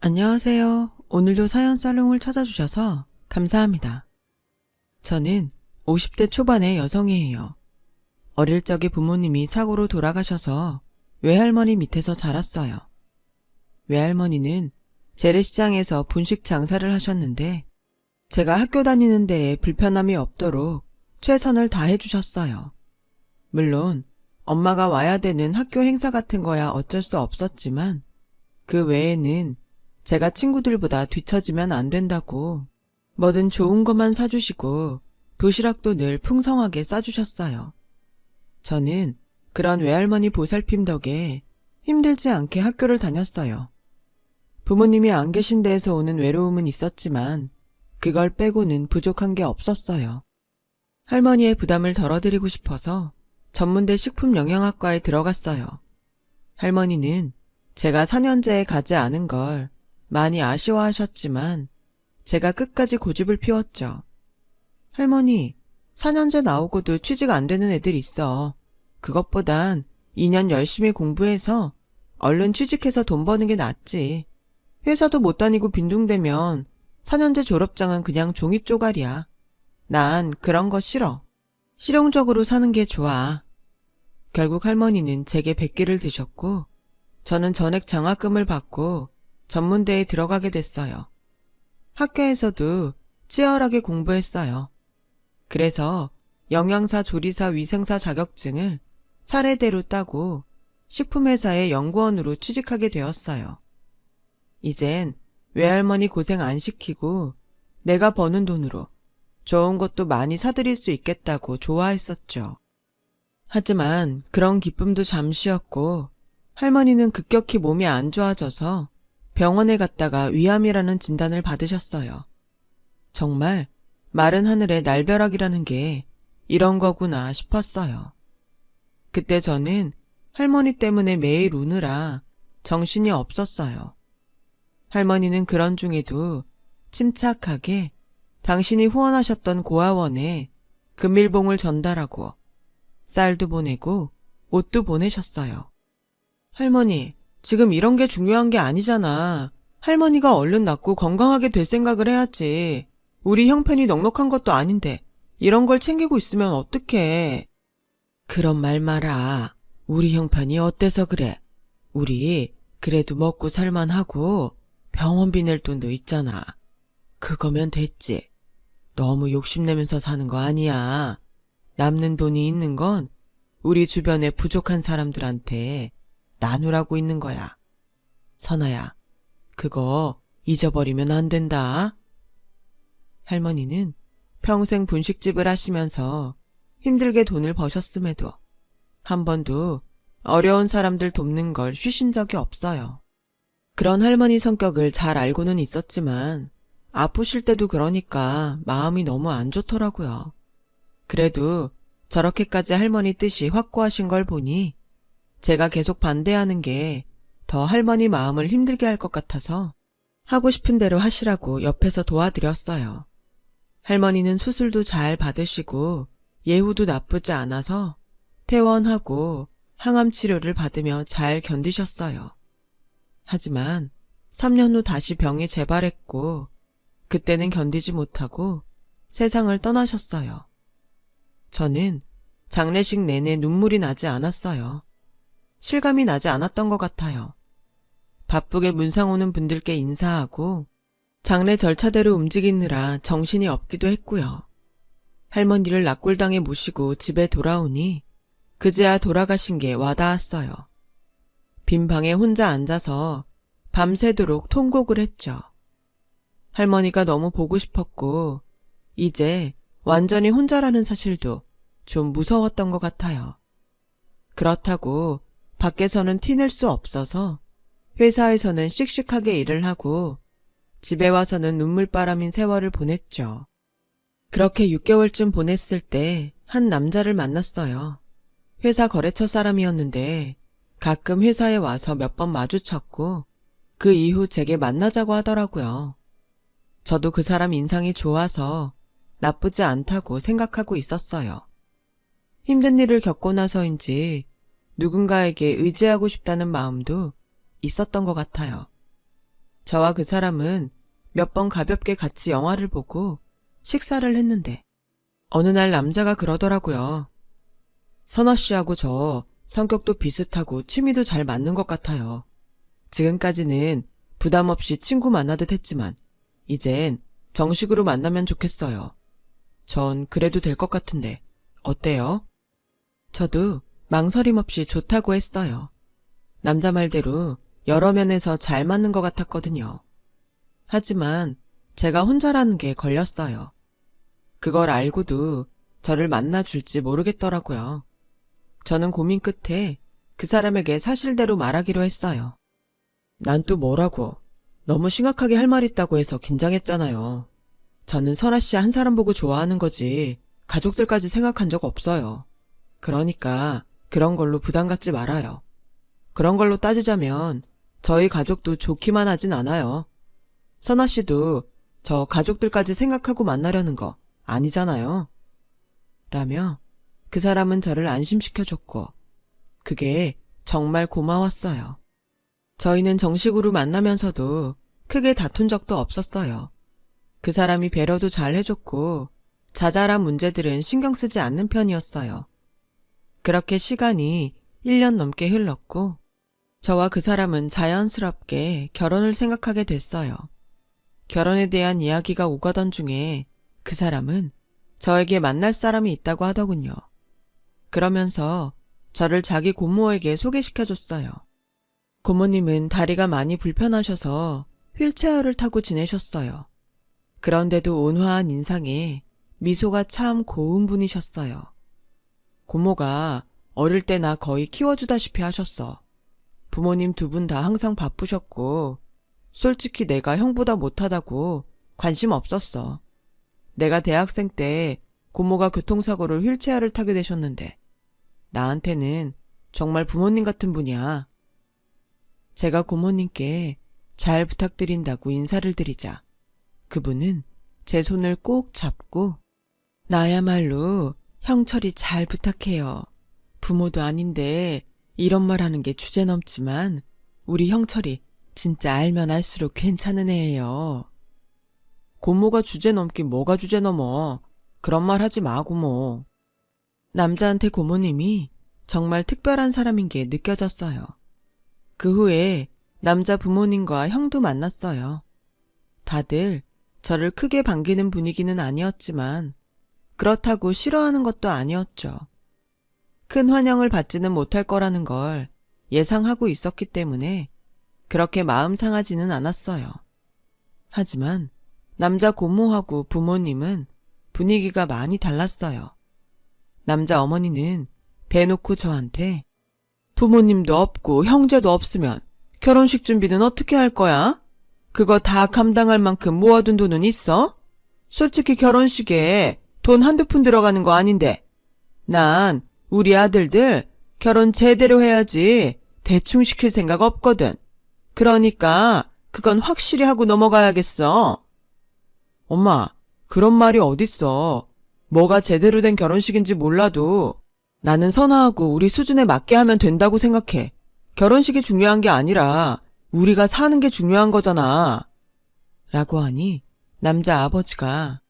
안녕하세요. 오늘도 사연 살롱을 찾아주셔서 감사합니다. 저는 50대 초반의 여성이에요. 어릴 적에 부모님이 사고로 돌아가셔서 외할머니 밑에서 자랐어요. 외할머니는 재래시장에서 분식 장사를 하셨는데 제가 학교 다니는 데에 불편함이 없도록 최선을 다해 주셨어요. 물론 엄마가 와야 되는 학교 행사 같은 거야 어쩔 수 없었지만 그 외에는 제가 친구들보다 뒤처지면 안 된다고 뭐든 좋은 것만 사주시고 도시락도 늘 풍성하게 싸주셨어요. 저는 그런 외할머니 보살핌 덕에 힘들지 않게 학교를 다녔어요. 부모님이 안 계신 데에서 오는 외로움은 있었지만 그걸 빼고는 부족한 게 없었어요. 할머니의 부담을 덜어드리고 싶어서 전문대 식품영양학과에 들어갔어요. 할머니는 제가 4년제에 가지 않은 걸 많이 아쉬워하셨지만 제가 끝까지 고집을 피웠죠. 할머니, 4년제 나오고도 취직 안 되는 애들 있어. 그것보단 2년 열심히 공부해서 얼른 취직해서 돈 버는 게 낫지. 회사도 못 다니고 빈둥대면 4년제 졸업장은 그냥 종이 쪼가리야. 난 그런 거 싫어. 실용적으로 사는 게 좋아. 결국 할머니는 제게 100개를 드셨고 저는 전액 장학금을 받고 전문대에 들어가게 됐어요. 학교에서도 치열하게 공부했어요. 그래서 영양사, 조리사, 위생사 자격증을 차례대로 따고 식품회사의 연구원으로 취직하게 되었어요. 이젠 외할머니 고생 안 시키고 내가 버는 돈으로 좋은 것도 많이 사드릴 수 있겠다고 좋아했었죠. 하지만 그런 기쁨도 잠시였고 할머니는 급격히 몸이 안 좋아져서 병원에 갔다가 위암이라는 진단을 받으셨어요. 정말 마른 하늘의 날벼락이라는 게 이런 거구나 싶었어요. 그때 저는 할머니 때문에 매일 우느라 정신이 없었어요. 할머니는 그런 중에도 침착하게 당신이 후원하셨던 고아원에 금일봉을 전달하고 쌀도 보내고 옷도 보내셨어요. 할머니, 지금 이런 게 중요한 게 아니잖아. 할머니가 얼른 낫고 건강하게 될 생각을 해야지. 우리 형편이 넉넉한 것도 아닌데 이런 걸 챙기고 있으면 어떡해. 그런 말 마라. 우리 형편이 어때서 그래. 우리 그래도 먹고 살만하고 병원비 낼 돈도 있잖아. 그거면 됐지. 너무 욕심내면서 사는 거 아니야. 남는 돈이 있는 건 우리 주변에 부족한 사람들한테 나누라고 있는 거야. 선아야, 그거 잊어버리면 안 된다. 할머니는 평생 분식집을 하시면서 힘들게 돈을 버셨음에도 한 번도 어려운 사람들 돕는 걸 쉬신 적이 없어요. 그런 할머니 성격을 잘 알고는 있었지만 아프실 때도 그러니까 마음이 너무 안 좋더라고요. 그래도 저렇게까지 할머니 뜻이 확고하신 걸 보니 제가 계속 반대하는 게 더 할머니 마음을 힘들게 할 것 같아서 하고 싶은 대로 하시라고 옆에서 도와드렸어요. 할머니는 수술도 잘 받으시고 예후도 나쁘지 않아서 퇴원하고 항암 치료를 받으며 잘 견디셨어요. 하지만 3년 후 다시 병이 재발했고 그때는 견디지 못하고 세상을 떠나셨어요. 저는 장례식 내내 눈물이 나지 않았어요. 실감이 나지 않았던 것 같아요. 바쁘게 문상 오는 분들께 인사하고 장례 절차대로 움직이느라 정신이 없기도 했고요. 할머니를 낙골당에 모시고 집에 돌아오니 그제야 돌아가신 게 와닿았어요. 빈 방에 혼자 앉아서 밤새도록 통곡을 했죠. 할머니가 너무 보고 싶었고 이제 완전히 혼자라는 사실도 좀 무서웠던 것 같아요. 그렇다고 밖에서는 티낼 수 없어서 회사에서는 씩씩하게 일을 하고 집에 와서는 눈물바람인 세월을 보냈죠. 그렇게 6개월쯤 보냈을 때 한 남자를 만났어요. 회사 거래처 사람이었는데 가끔 회사에 와서 몇 번 마주쳤고 그 이후 제게 만나자고 하더라고요. 저도 그 사람 인상이 좋아서 나쁘지 않다고 생각하고 있었어요. 힘든 일을 겪고 나서인지 누군가에게 의지하고 싶다는 마음도 있었던 것 같아요. 저와 그 사람은 몇 번 가볍게 같이 영화를 보고 식사를 했는데 어느 날 남자가 그러더라고요. 선아 씨하고 저 성격도 비슷하고 취미도 잘 맞는 것 같아요. 지금까지는 부담 없이 친구 만나듯 했지만 이젠 정식으로 만나면 좋겠어요. 전 그래도 될 것 같은데 어때요? 저도 망설임 없이 좋다고 했어요. 남자 말대로 여러 면에서 잘 맞는 것 같았거든요. 하지만 제가 혼자라는 게 걸렸어요. 그걸 알고도 저를 만나줄지 모르겠더라고요. 저는 고민 끝에 그 사람에게 사실대로 말하기로 했어요. 난 또 뭐라고? 너무 심각하게 할 말 있다고 해서 긴장했잖아요. 저는 설아 씨 한 사람 보고 좋아하는 거지 가족들까지 생각한 적 없어요. 그러니까 그런 걸로 부담 갖지 말아요. 그런 걸로 따지자면 저희 가족도 좋기만 하진 않아요. 선아 씨도 저 가족들까지 생각하고 만나려는 거 아니잖아요. 라며 그 사람은 저를 안심시켜줬고 그게 정말 고마웠어요. 저희는 정식으로 만나면서도 크게 다툰 적도 없었어요. 그 사람이 배려도 잘 해줬고 자잘한 문제들은 신경 쓰지 않는 편이었어요. 그렇게 시간이 1년 넘게 흘렀고 저와 그 사람은 자연스럽게 결혼을 생각하게 됐어요. 결혼에 대한 이야기가 오가던 중에 그 사람은 저에게 만날 사람이 있다고 하더군요. 그러면서 저를 자기 고모에게 소개시켜줬어요. 고모님은 다리가 많이 불편하셔서 휠체어를 타고 지내셨어요. 그런데도 온화한 인상에 미소가 참 고운 분이셨어요. 고모가 어릴 때 나 거의 키워주다시피 하셨어. 부모님 두 분 다 항상 바쁘셨고 솔직히 내가 형보다 못하다고 관심 없었어. 내가 대학생 때 고모가 교통사고로 휠체어를 타게 되셨는데 나한테는 정말 부모님 같은 분이야. 제가 고모님께 잘 부탁드린다고 인사를 드리자 그분은 제 손을 꼭 잡고 나야말로 형철이 잘 부탁해요. 부모도 아닌데 이런 말 하는 게 주제넘지만 우리 형철이 진짜 알면 알수록 괜찮은 애예요. 고모가 주제넘긴 뭐가 주제넘어. 그런 말 하지 마 고모. 남자한테 고모님이 정말 특별한 사람인 게 느껴졌어요. 그 후에 남자 부모님과 형도 만났어요. 다들 저를 크게 반기는 분위기는 아니었지만 그렇다고 싫어하는 것도 아니었죠. 큰 환영을 받지는 못할 거라는 걸 예상하고 있었기 때문에 그렇게 마음 상하지는 않았어요. 하지만 남자 고모하고 부모님은 분위기가 많이 달랐어요. 남자 어머니는 대놓고 저한테 부모님도 없고 형제도 없으면 결혼식 준비는 어떻게 할 거야? 그거 다 감당할 만큼 모아둔 돈은 있어? 솔직히 결혼식에 돈 한두 푼 들어가는 거 아닌데 난 우리 아들들 결혼 제대로 해야지 대충 시킬 생각 없거든. 그러니까 그건 확실히 하고 넘어가야겠어. 엄마, 그런 말이 어딨어. 뭐가 제대로 된 결혼식인지 몰라도 나는 선아하고 우리 수준에 맞게 하면 된다고 생각해. 결혼식이 중요한 게 아니라 우리가 사는 게 중요한 거잖아. 라고 하니 남자 아버지가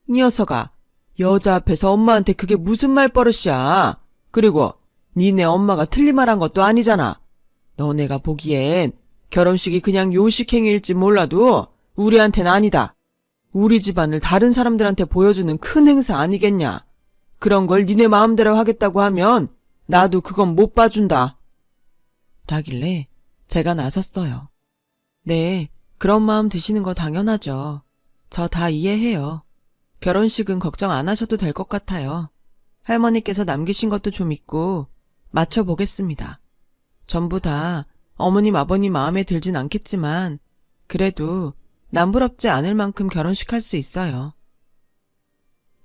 이 녀석아, 여자 앞에서 엄마한테 그게 무슨 말버릇이야. 그리고 니네 엄마가 틀린 말 한 것도 아니잖아. 너네가 보기엔 결혼식이 그냥 요식행위일지 몰라도 우리한텐 아니다. 우리 집안을 다른 사람들한테 보여주는 큰 행사 아니겠냐. 그런 걸 니네 마음대로 하겠다고 하면 나도 그건 못 봐준다. 라길래 제가 나섰어요. 네, 그런 마음 드시는 거 당연하죠. 저 다 이해해요. 결혼식은 걱정 안 하셔도 될 것 같아요. 할머니께서 남기신 것도 좀 있고 맞춰보겠습니다. 전부 다 어머님 아버님 마음에 들진 않겠지만 그래도 남부럽지 않을 만큼 결혼식 할 수 있어요.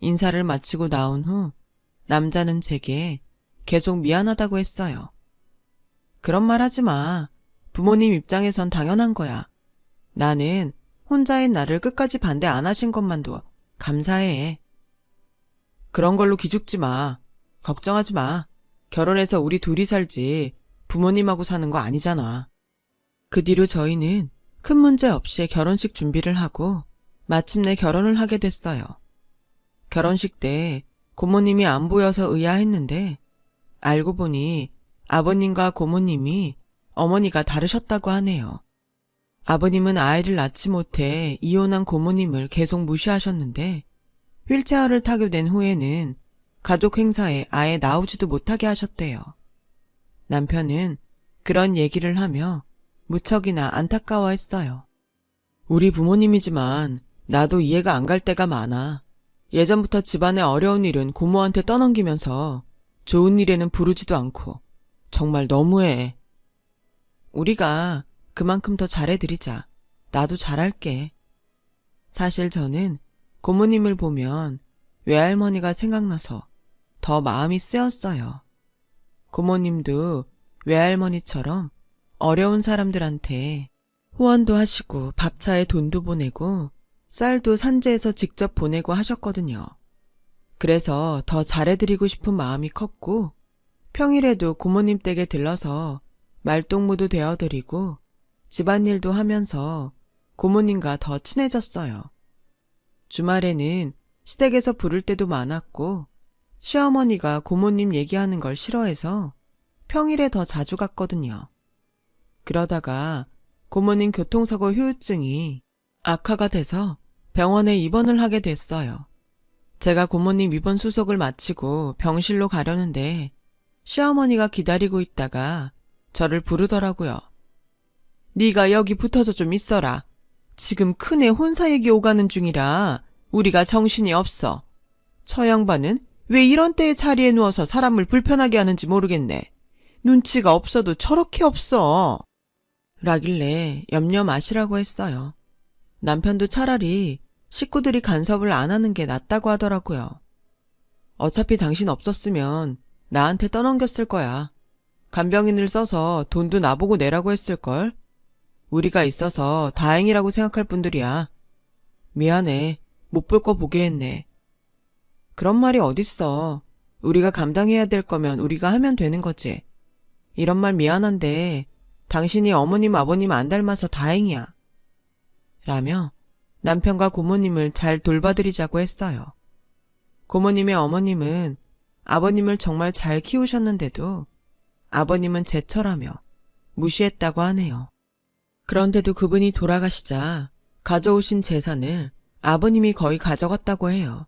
인사를 마치고 나온 후 남자는 제게 계속 미안하다고 했어요. 그런 말 하지 마. 부모님 입장에선 당연한 거야. 나는 혼자인 나를 끝까지 반대 안 하신 것만도 감사해. 그런 걸로 기죽지 마. 걱정하지 마. 결혼해서 우리 둘이 살지 부모님하고 사는 거 아니잖아. 그 뒤로 저희는 큰 문제 없이 결혼식 준비를 하고 마침내 결혼을 하게 됐어요. 결혼식 때 고모님이 안 보여서 의아했는데 알고 보니 아버님과 고모님이 어머니가 다르셨다고 하네요. 아버님은 아이를 낳지 못해 이혼한 고모님을 계속 무시하셨는데 휠체어를 타게 된 후에는 가족 행사에 아예 나오지도 못하게 하셨대요. 남편은 그런 얘기를 하며 무척이나 안타까워했어요. 우리 부모님이지만 나도 이해가 안 갈 때가 많아. 예전부터 집안의 어려운 일은 고모한테 떠넘기면서 좋은 일에는 부르지도 않고 정말 너무해. 우리가 그만큼 더 잘해드리자. 나도 잘할게. 사실 저는 고모님을 보면 외할머니가 생각나서 더 마음이 쓰였어요. 고모님도 외할머니처럼 어려운 사람들한테 후원도 하시고 밥차에 돈도 보내고 쌀도 산지에서 직접 보내고 하셨거든요. 그래서 더 잘해드리고 싶은 마음이 컸고 평일에도 고모님 댁에 들러서 말동무도 되어드리고 집안일도 하면서 고모님과 더 친해졌어요. 주말에는 시댁에서 부를 때도 많았고 시어머니가 고모님 얘기하는 걸 싫어해서 평일에 더 자주 갔거든요. 그러다가 고모님 교통사고 후유증이 악화가 돼서 병원에 입원을 하게 됐어요. 제가 고모님 입원 수속을 마치고 병실로 가려는데 시어머니가 기다리고 있다가 저를 부르더라고요. 네가 여기 붙어서 좀 있어라. 지금 큰애 혼사 얘기 오가는 중이라 우리가 정신이 없어. 저 양반은 왜 이런 때에 자리에 누워서 사람을 불편하게 하는지 모르겠네. 눈치가 없어도 저렇게 없어. 라길래 염려 마시라고 했어요. 남편도 차라리 식구들이 간섭을 안 하는 게 낫다고 하더라고요. 어차피 당신 없었으면 나한테 떠넘겼을 거야. 간병인을 써서 돈도 나보고 내라고 했을걸? 우리가 있어서 다행이라고 생각할 분들이야. 미안해. 못 볼 거 보게 했네. 그런 말이 어딨어. 우리가 감당해야 될 거면 우리가 하면 되는 거지. 이런 말 미안한데 당신이 어머님 아버님 안 닮아서 다행이야. 라며 남편과 고모님을 잘 돌봐드리자고 했어요. 고모님의 어머님은 아버님을 정말 잘 키우셨는데도 아버님은 제철하며 무시했다고 하네요. 그런데도 그분이 돌아가시자 가져오신 재산을 아버님이 거의 가져갔다고 해요.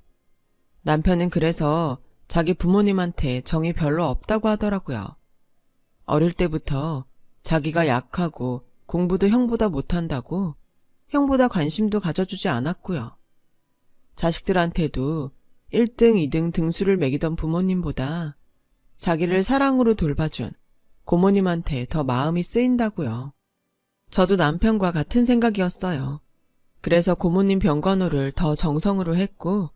남편은 그래서 자기 부모님한테 정이 별로 없다고 하더라고요. 어릴 때부터 자기가 약하고 공부도 형보다 못한다고 형보다 관심도 가져주지 않았고요. 자식들한테도 1등, 2등 등수를 매기던 부모님보다 자기를 사랑으로 돌봐준 고모님한테 더 마음이 쓰인다고요. 저도 남편과 같은 생각이었어요. 그래서 고모님 병간호를 더 정성으로 했고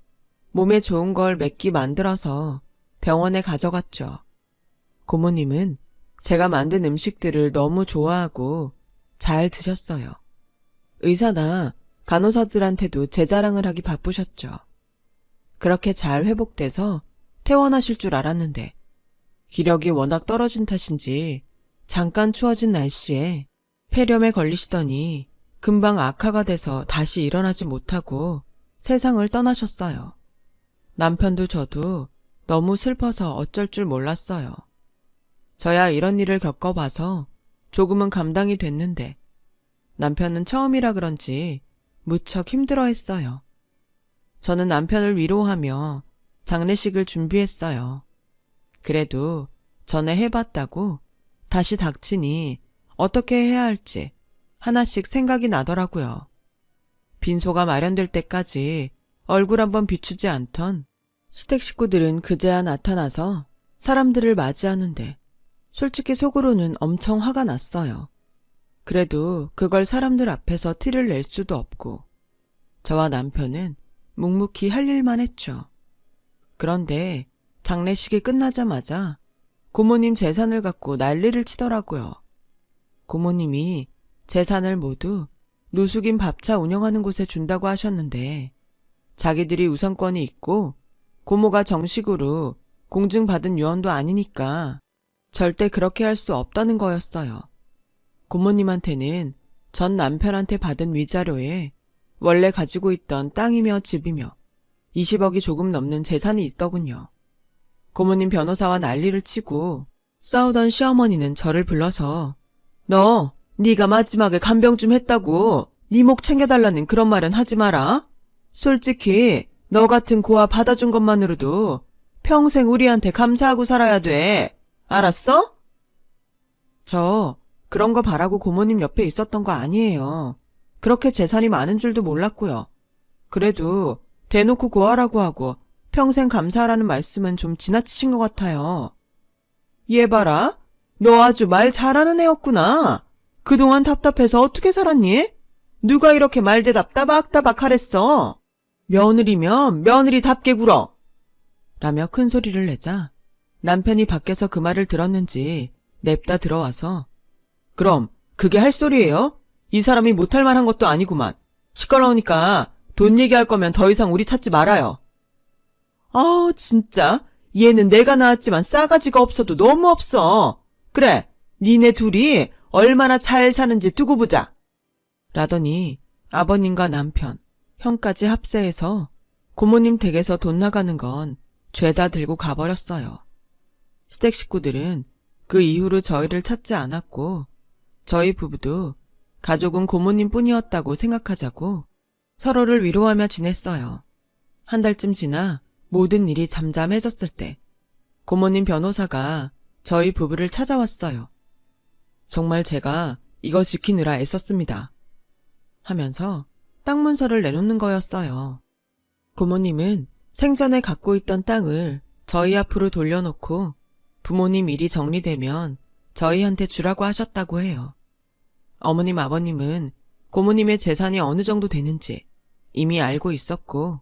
몸에 좋은 걸 몇 끼 만들어서 병원에 가져갔죠. 고모님은 제가 만든 음식들을 너무 좋아하고 잘 드셨어요. 의사나 간호사들한테도 제 자랑을 하기 바쁘셨죠. 그렇게 잘 회복돼서 퇴원하실 줄 알았는데 기력이 워낙 떨어진 탓인지 잠깐 추워진 날씨에 폐렴에 걸리시더니 금방 악화가 돼서 다시 일어나지 못하고 세상을 떠나셨어요. 남편도 저도 너무 슬퍼서 어쩔 줄 몰랐어요. 저야 이런 일을 겪어봐서 조금은 감당이 됐는데 남편은 처음이라 그런지 무척 힘들어했어요. 저는 남편을 위로하며 장례식을 준비했어요. 그래도 전에 해봤다고 다시 닥치니 어떻게 해야 할지 하나씩 생각이 나더라고요. 빈소가 마련될 때까지 얼굴 한번 비추지 않던 시댁 식구들은 그제야 나타나서 사람들을 맞이하는데 솔직히 속으로는 엄청 화가 났어요. 그래도 그걸 사람들 앞에서 티를 낼 수도 없고 저와 남편은 묵묵히 할 일만 했죠. 그런데 장례식이 끝나자마자 고모님 재산을 갖고 난리를 치더라고요. 고모님이 재산을 모두 노숙인 밥차 운영하는 곳에 준다고 하셨는데 자기들이 우선권이 있고 고모가 정식으로 공증받은 유언도 아니니까 절대 그렇게 할 수 없다는 거였어요. 고모님한테는 전 남편한테 받은 위자료에 원래 가지고 있던 땅이며 집이며 20억이 조금 넘는 재산이 있더군요. 고모님 변호사와 난리를 치고 싸우던 시어머니는 저를 불러서 너 네가 마지막에 간병 좀 했다고 네 목 챙겨달라는 그런 말은 하지 마라. 솔직히 너 같은 고아 받아준 것만으로도 평생 우리한테 감사하고 살아야 돼. 알았어? 저 그런 거 바라고 고모님 옆에 있었던 거 아니에요. 그렇게 재산이 많은 줄도 몰랐고요. 그래도 대놓고 고아라고 하고 평생 감사하라는 말씀은 좀 지나치신 것 같아요. 얘 봐라. 너 아주 말 잘하는 애였구나. 그동안 답답해서 어떻게 살았니? 누가 이렇게 말대답 따박따박 하랬어? 며느리면 며느리답게 굴어. 라며 큰 소리를 내자 남편이 밖에서 그 말을 들었는지 냅다 들어와서 그럼 그게 할 소리예요? 이 사람이 못할 만한 것도 아니구만. 시끄러우니까 돈 얘기할 거면 더 이상 우리 찾지 말아요. 아우 진짜 얘는 내가 낳았지만 싸가지가 없어도 너무 없어. 그래 니네 둘이 얼마나 잘 사는지 두고 보자. 라더니 아버님과 남편, 형까지 합세해서 고모님 댁에서 돈 나가는 건 죄다 들고 가버렸어요. 시댁 식구들은 그 이후로 저희를 찾지 않았고 저희 부부도 가족은 고모님 뿐이었다고 생각하자고 서로를 위로하며 지냈어요. 한 달쯤 지나 모든 일이 잠잠해졌을 때 고모님 변호사가 저희 부부를 찾아왔어요. 정말 제가 이거 지키느라 애썼습니다. 하면서 땅 문서를 내놓는 거였어요. 고모님은 생전에 갖고 있던 땅을 저희 앞으로 돌려놓고 부모님 일이 정리되면 저희한테 주라고 하셨다고 해요. 어머님 아버님은 고모님의 재산이 어느 정도 되는지 이미 알고 있었고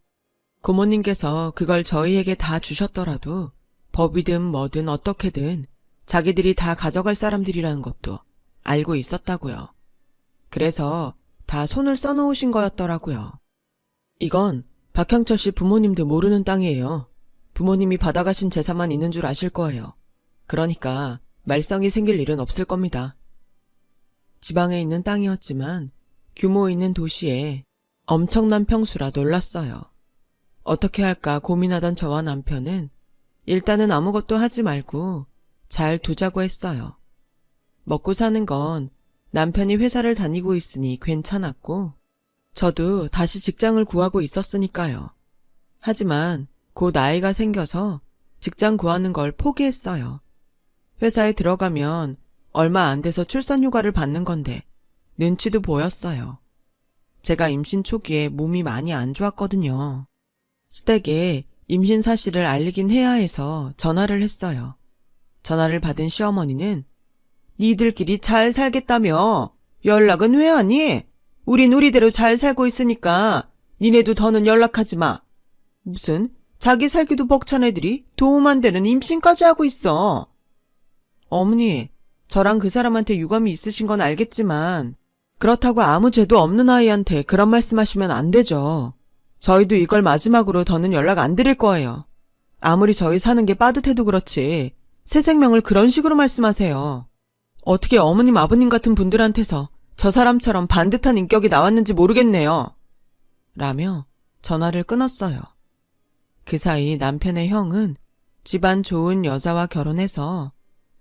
고모님께서 그걸 저희에게 다 주셨더라도 법이든 뭐든 어떻게든 자기들이 다 가져갈 사람들이라는 것도 알고 있었다고요. 그래서 다 손을 써놓으신 거였더라고요. 이건 박형철 씨 부모님도 모르는 땅이에요. 부모님이 받아가신 재산만 있는 줄 아실 거예요. 그러니까 말썽이 생길 일은 없을 겁니다. 지방에 있는 땅이었지만 규모 있는 도시에 엄청난 평수라 놀랐어요. 어떻게 할까 고민하던 저와 남편은 일단은 아무것도 하지 말고 잘 두자고 했어요. 먹고 사는 건 남편이 회사를 다니고 있으니 괜찮았고 저도 다시 직장을 구하고 있었으니까요. 하지만 곧 나이가 생겨서 직장 구하는 걸 포기했어요. 회사에 들어가면 얼마 안 돼서 출산휴가를 받는 건데 눈치도 보였어요. 제가 임신 초기에 몸이 많이 안 좋았거든요. 시댁에 임신 사실을 알리긴 해야 해서 전화를 했어요. 전화를 받은 시어머니는 니들끼리 잘 살겠다며 연락은 왜 하니? 우린 우리대로 잘 살고 있으니까 니네도 더는 연락하지 마. 무슨 자기 살기도 벅찬 애들이 도움 안 되는 임신까지 하고 있어. 어머니, 저랑 그 사람한테 유감이 있으신 건 알겠지만 그렇다고 아무 죄도 없는 아이한테 그런 말씀하시면 안 되죠. 저희도 이걸 마지막으로 더는 연락 안 드릴 거예요. 아무리 저희 사는 게 빠듯해도 그렇지 새 생명을 그런 식으로 말씀하세요. 어떻게 어머님 아버님 같은 분들한테서 저 사람처럼 반듯한 인격이 나왔는지 모르겠네요. 라며 전화를 끊었어요. 그 사이 남편의 형은 집안 좋은 여자와 결혼해서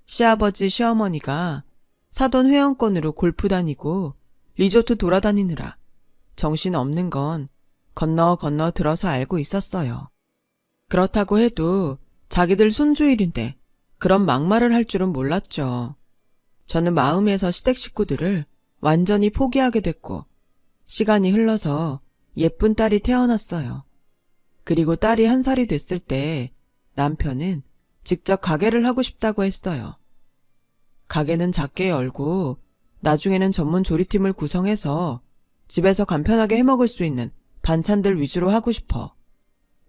시아버지 시어머니가 사돈 회원권으로 골프 다니고 리조트 돌아다니느라 정신없는 건 건너 들어서 알고 있었어요. 그렇다고 해도 자기들 손주일인데 그런 막말을 할 줄은 몰랐죠. 저는 마음에서 시댁 식구들을 완전히 포기하게 됐고 시간이 흘러서 예쁜 딸이 태어났어요. 그리고 딸이 1살이 됐을 때 남편은 직접 가게를 하고 싶다고 했어요. 가게는 작게 열고 나중에는 전문 조리팀을 구성해서 집에서 간편하게 해먹을 수 있는 반찬들 위주로 하고 싶어.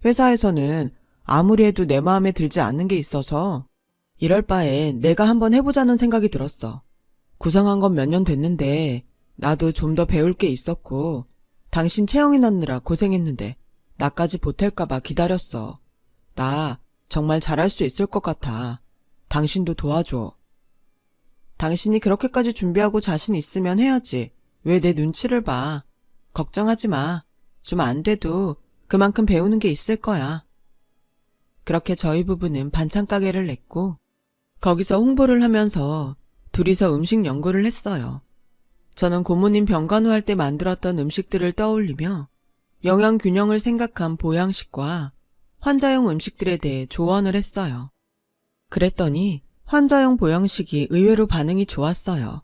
회사에서는 아무리 해도 내 마음에 들지 않는 게 있어서 이럴 바에 내가 한번 해보자는 생각이 들었어. 구성한 건 몇 년 됐는데 나도 좀 더 배울 게 있었고 당신 채영이 낳느라 고생했는데 나까지 보탤까봐 기다렸어. 나 정말 잘할 수 있을 것 같아. 당신도 도와줘. 당신이 그렇게까지 준비하고 자신 있으면 해야지. 왜 내 눈치를 봐. 걱정하지 마. 좀 안 돼도 그만큼 배우는 게 있을 거야. 그렇게 저희 부부는 반찬 가게를 냈고 거기서 홍보를 하면서 둘이서 음식 연구를 했어요. 저는 고모님 병간호할 때 만들었던 음식들을 떠올리며 영양 균형을 생각한 보양식과 환자용 음식들에 대해 조언을 했어요. 그랬더니 환자용 보양식이 의외로 반응이 좋았어요.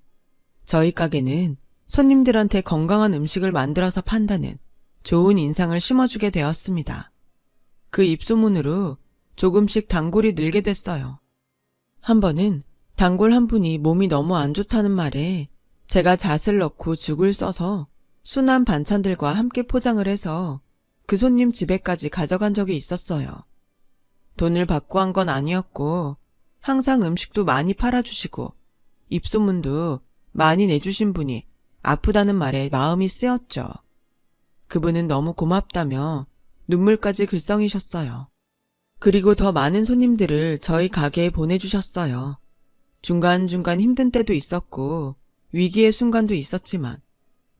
저희 가게는 손님들한테 건강한 음식을 만들어서 판다는 좋은 인상을 심어주게 되었습니다. 그 입소문으로 조금씩 단골이 늘게 됐어요. 한 번은 단골 한 분이 몸이 너무 안 좋다는 말에 제가 잣을 넣고 죽을 써서 순한 반찬들과 함께 포장을 해서 그 손님 집에까지 가져간 적이 있었어요. 돈을 받고 한 건 아니었고 항상 음식도 많이 팔아주시고 입소문도 많이 내주신 분이 아프다는 말에 마음이 쓰였죠. 그분은 너무 고맙다며 눈물까지 글썽이셨어요. 그리고 더 많은 손님들을 저희 가게에 보내주셨어요. 중간중간 힘든 때도 있었고 위기의 순간도 있었지만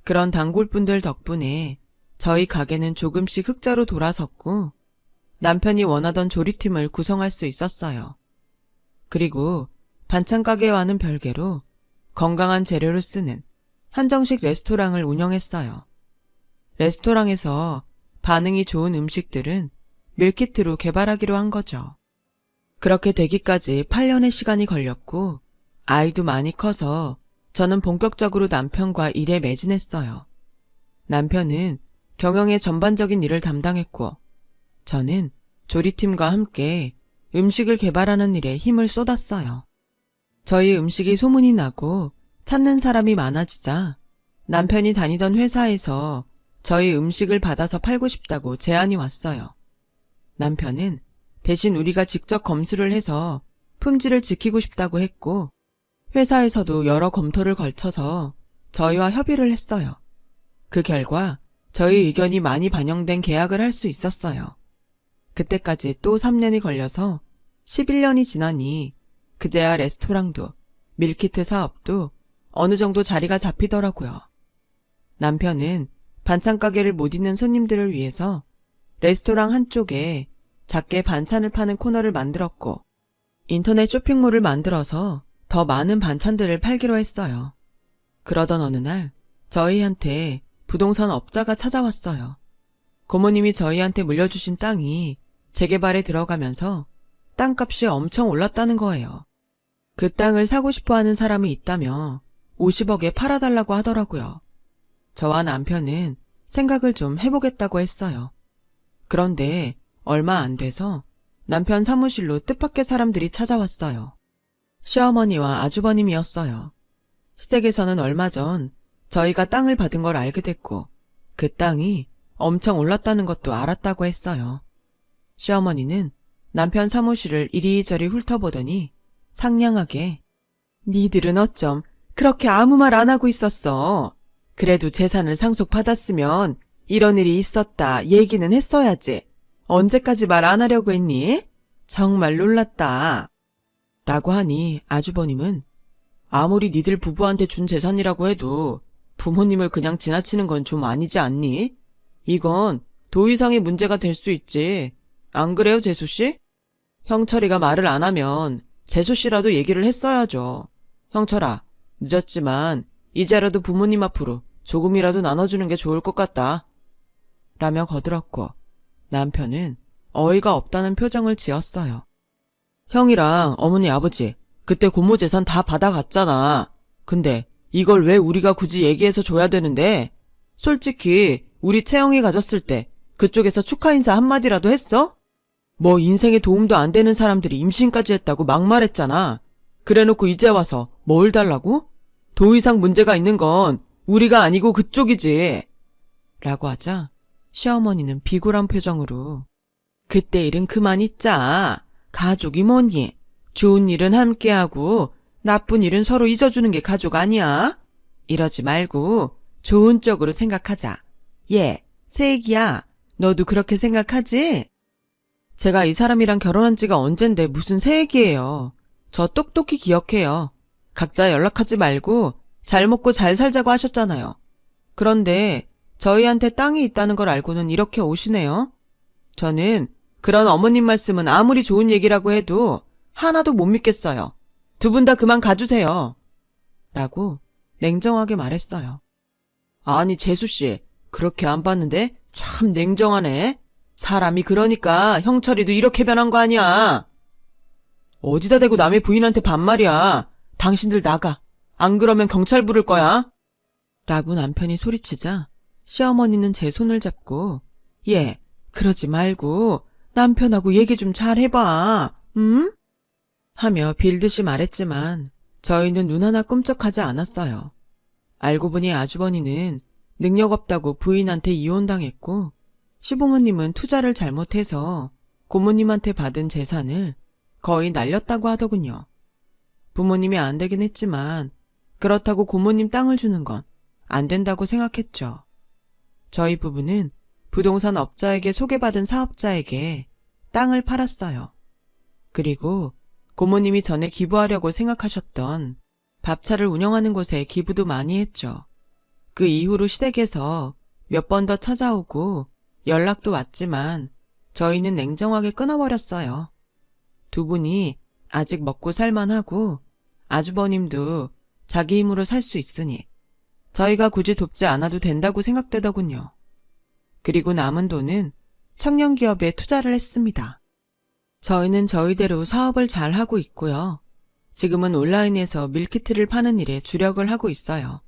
그런 단골분들 덕분에 저희 가게는 조금씩 흑자로 돌아섰고 남편이 원하던 조리팀을 구성할 수 있었어요. 그리고 반찬 가게와는 별개로 건강한 재료를 쓰는 한정식 레스토랑을 운영했어요. 레스토랑에서 반응이 좋은 음식들은 밀키트로 개발하기로 한 거죠. 그렇게 되기까지 8년의 시간이 걸렸고 아이도 많이 커서 저는 본격적으로 남편과 일에 매진했어요. 남편은 경영의 전반적인 일을 담당했고 저는 조리팀과 함께 음식을 개발하는 일에 힘을 쏟았어요. 저희 음식이 소문이 나고 찾는 사람이 많아지자 남편이 다니던 회사에서 저희 음식을 받아서 팔고 싶다고 제안이 왔어요. 남편은 대신 우리가 직접 검수를 해서 품질을 지키고 싶다고 했고 회사에서도 여러 검토를 걸쳐서 저희와 협의를 했어요. 그 결과 저희 의견이 많이 반영된 계약을 할 수 있었어요. 그때까지 또 3년이 걸려서 11년이 지나니 그제야 레스토랑도 밀키트 사업도 어느 정도 자리가 잡히더라고요. 남편은 반찬 가게를 못 잇는 손님들을 위해서 레스토랑 한쪽에 작게 반찬을 파는 코너를 만들었고 인터넷 쇼핑몰을 만들어서 더 많은 반찬들을 팔기로 했어요. 그러던 어느 날 저희한테 부동산 업자가 찾아왔어요. 고모님이 저희한테 물려주신 땅이 재개발에 들어가면서 땅값이 엄청 올랐다는 거예요. 그 땅을 사고 싶어 하는 사람이 있다며 50억에 팔아달라고 하더라고요. 저와 남편은 생각을 좀 해보겠다고 했어요. 그런데 얼마 안 돼서 남편 사무실로 뜻밖의 사람들이 찾아왔어요. 시어머니와 아주버님이었어요. 시댁에서는 얼마 전 저희가 땅을 받은 걸 알게 됐고 그 땅이 엄청 올랐다는 것도 알았다고 했어요. 시어머니는 남편 사무실을 이리저리 훑어보더니 상냥하게 니들은 어쩜 그렇게 아무 말 안 하고 있었어. 그래도 재산을 상속받았으면 이런 일이 있었다 얘기는 했어야지. 언제까지 말 안 하려고 했니? 정말 놀랐다. 라고 하니 아주버님은 아무리 니들 부부한테 준 재산이라고 해도 부모님을 그냥 지나치는 건 좀 아니지 않니? 이건 도의상의 문제가 될 수 있지. 안 그래요, 재수씨? 형철이가 말을 안 하면 재수씨라도 얘기를 했어야죠. 형철아, 늦었지만 이제라도 부모님 앞으로 조금이라도 나눠주는 게 좋을 것 같다. 라며 거들었고 남편은 어이가 없다는 표정을 지었어요. 형이랑 어머니 아버지 그때 고모 재산 다 받아갔잖아. 근데 이걸 왜 우리가 굳이 얘기해서 줘야 되는데? 솔직히 우리 채영이 가졌을 때 그쪽에서 축하 인사 한마디라도 했어? 뭐 인생에 도움도 안 되는 사람들이 임신까지 했다고 막말했잖아. 그래놓고 이제 와서 뭘 달라고? 도의상 문제가 있는 건 우리가 아니고 그쪽이지. 라고 하자 시어머니는 비굴한 표정으로 그때 일은 그만 잊자. 가족이 뭐니? 좋은 일은 함께하고 나쁜 일은 서로 잊어주는 게 가족 아니야? 이러지 말고 좋은 쪽으로 생각하자. 예, 세기야. 너도 그렇게 생각하지? 제가 이 사람이랑 결혼한 지가 언젠데 무슨 새 얘기예요. 저 똑똑히 기억해요. 각자 연락하지 말고 잘 먹고 잘 살자고 하셨잖아요. 그런데 저희한테 땅이 있다는 걸 알고는 이렇게 오시네요. 저는 그런 어머님 말씀은 아무리 좋은 얘기라고 해도 하나도 못 믿겠어요. 두 분 다 그만 가주세요. 라고 냉정하게 말했어요. 아니, 재수씨, 그렇게 안 봤는데 참 냉정하네. 사람이 그러니까 형철이도 이렇게 변한 거 아니야. 어디다 대고 남의 부인한테 반말이야. 당신들 나가. 안 그러면 경찰 부를 거야. 라고 남편이 소리치자 시어머니는 제 손을 잡고 얘, 그러지 말고 남편하고 얘기 좀 잘 해봐. 응? 하며 빌듯이 말했지만 저희는 눈 하나 끔찍하지 않았어요. 알고 보니 아주버니는 능력 없다고 부인한테 이혼당했고 시부모님은 투자를 잘못해서 고모님한테 받은 재산을 거의 날렸다고 하더군요. 부모님이 안 되긴 했지만 그렇다고 고모님 땅을 주는 건 안 된다고 생각했죠. 저희 부부는 부동산 업자에게 소개받은 사업자에게 땅을 팔았어요. 그리고 고모님이 전에 기부하려고 생각하셨던 밥차를 운영하는 곳에 기부도 많이 했죠. 그 이후로 시댁에서 몇 번 더 찾아오고 연락도 왔지만 저희는 냉정하게 끊어버렸어요. 두 분이 아직 먹고 살만하고 아주버님도 자기 힘으로 살 수 있으니 저희가 굳이 돕지 않아도 된다고 생각되더군요. 그리고 남은 돈은 청년기업에 투자를 했습니다. 저희는 저희대로 사업을 잘 하고 있고요. 지금은 온라인에서 밀키트를 파는 일에 주력을 하고 있어요.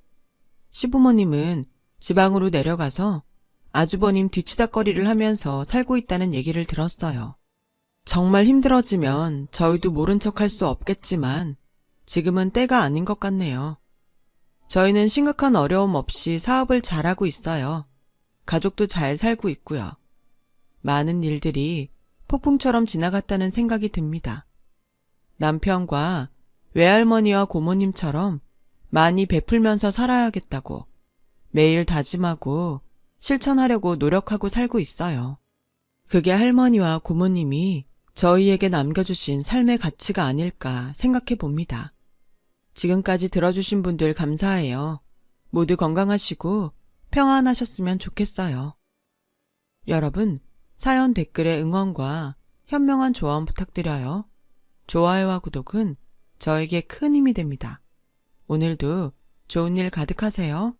시부모님은 지방으로 내려가서 아주버님 뒤치다꺼리를 하면서 살고 있다는 얘기를 들었어요. 정말 힘들어지면 저희도 모른 척할 수 없겠지만 지금은 때가 아닌 것 같네요. 저희는 심각한 어려움 없이 사업을 잘하고 있어요. 가족도 잘 살고 있고요. 많은 일들이 폭풍처럼 지나갔다는 생각이 듭니다. 남편과 외할머니와 고모님처럼 많이 베풀면서 살아야겠다고 매일 다짐하고 실천하려고 노력하고 살고 있어요. 그게 할머니와 고모님이 저희에게 남겨주신 삶의 가치가 아닐까 생각해 봅니다. 지금까지 들어주신 분들 감사해요. 모두 건강하시고 평안하셨으면 좋겠어요. 여러분, 사연 댓글에 응원과 현명한 조언 부탁드려요. 좋아요와 구독은 저에게 큰 힘이 됩니다. 오늘도 좋은 일 가득하세요.